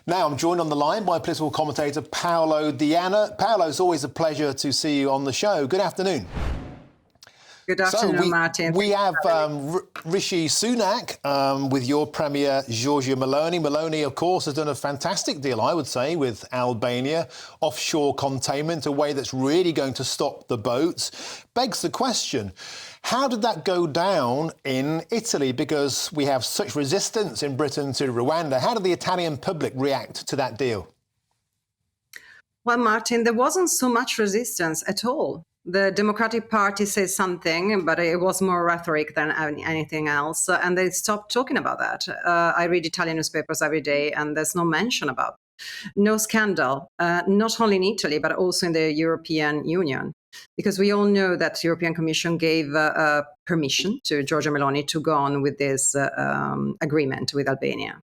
Now I'm joined on the line by political commentator Paolo Diana. Paolo, it's always a pleasure to see you on the show. Good afternoon. Good afternoon, Martin. We have Rishi Sunak with your Premier Giorgia Meloni. Meloni, of course, has done a fantastic deal, I would say, with Albania, offshore containment, a way that's really going to stop the boats. Begs the question, how did that go down in Italy? Because we have such resistance in Britain to Rwanda. How did the Italian public react to that deal? Well, Martin, there wasn't so much resistance at all. The Democratic Party says something, but it was more rhetoric than anything else. And they stopped talking about that. I read Italian newspapers every day, and there's no mention about it. No scandal, not only in Italy, but also in the European Union. Because we all know that the European Commission gave permission to Giorgia Meloni to go on with this agreement with Albania.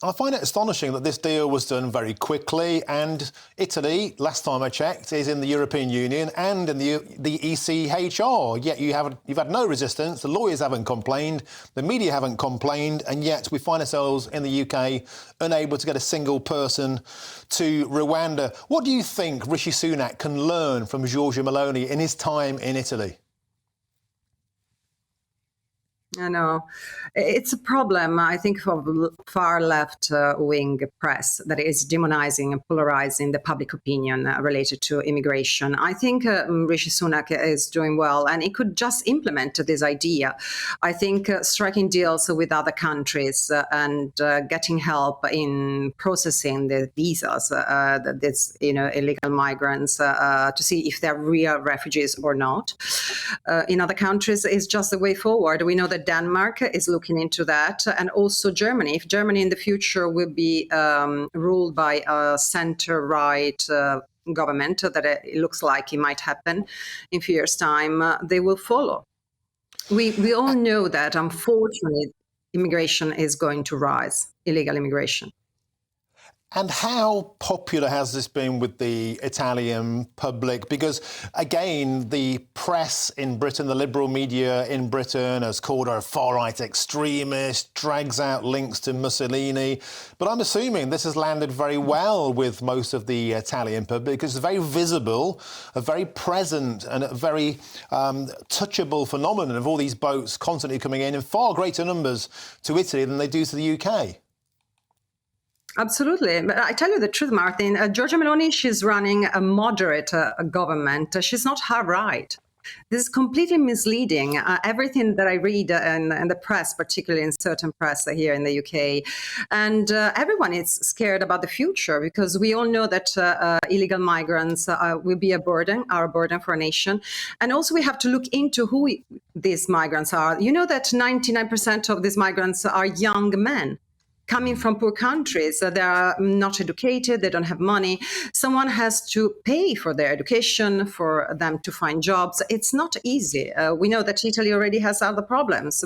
I find it astonishing that this deal was done very quickly, and Italy, last time I checked, is in the European Union and in the ECHR. Yet you've had no resistance, the lawyers haven't complained, the media haven't complained, and yet we find ourselves in the UK unable to get a single person to Rwanda. What do you think Rishi Sunak can learn from Giorgia Meloni in his time in Italy? I know. It's a problem, I think, for far left wing press that is demonizing and polarizing the public opinion related to immigration. I think Rishi Sunak is doing well, and he could just implement this idea. I think striking deals with other countries and getting help in processing the visas, this illegal migrants, to see if they're real refugees or not. In other countries is just the way forward. We know that Denmark is looking into that, and also Germany. If Germany in the future will be ruled by a center-right government, that it looks like it might happen in a few years' time, they will follow. We all know that, unfortunately, immigration is going to rise, illegal immigration. And how popular has this been with the Italian public? Because, again, the press in Britain, the liberal media in Britain has called her a far-right extremist, drags out links to Mussolini. But I'm assuming this has landed very well with most of the Italian public because it's very visible, a very present and a very touchable phenomenon of all these boats constantly coming in far greater numbers to Italy than they do to the UK. Absolutely. But I tell you the truth, Martin, Giorgia Meloni, she's running a moderate government. She's not hard right. This is completely misleading. Everything that I read in the press, particularly in certain press here in the UK, and everyone is scared about the future because we all know that illegal migrants will be a burden for a nation. And also we have to look into who these migrants are. You know that 99% of these migrants are young men coming from poor countries. They are not educated, they don't have money. Someone has to pay for their education, for them to find jobs. It's not easy. We know that Italy already has other problems,